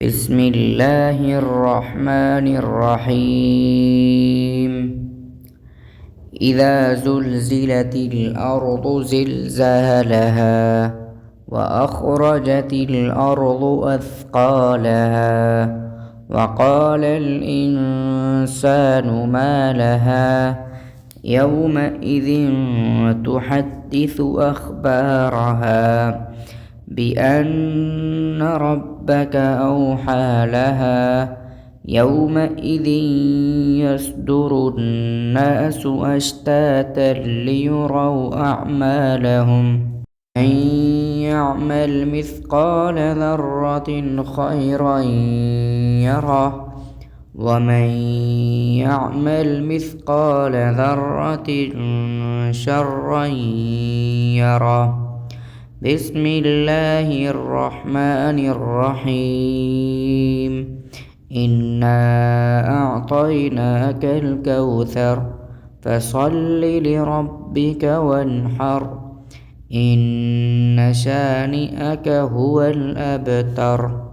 بسم الله الرحمن الرحيم. إذا زلزلت الأرض زلزالها وأخرجت الأرض أثقالها وقال الإنسان ما لها يومئذ تحدث أخبارها بأن ربك أوحى لها يومئذ يصدر الناس أشتاتا ليروا أعمالهم من يعمل مثقال ذرة خيرا يره ومن يعمل مثقال ذرة شرا يره. بسم الله الرحمن الرحيم. إنا أعطيناك الكوثر فصل لربك وانحر إن شانئك هو الأبتر.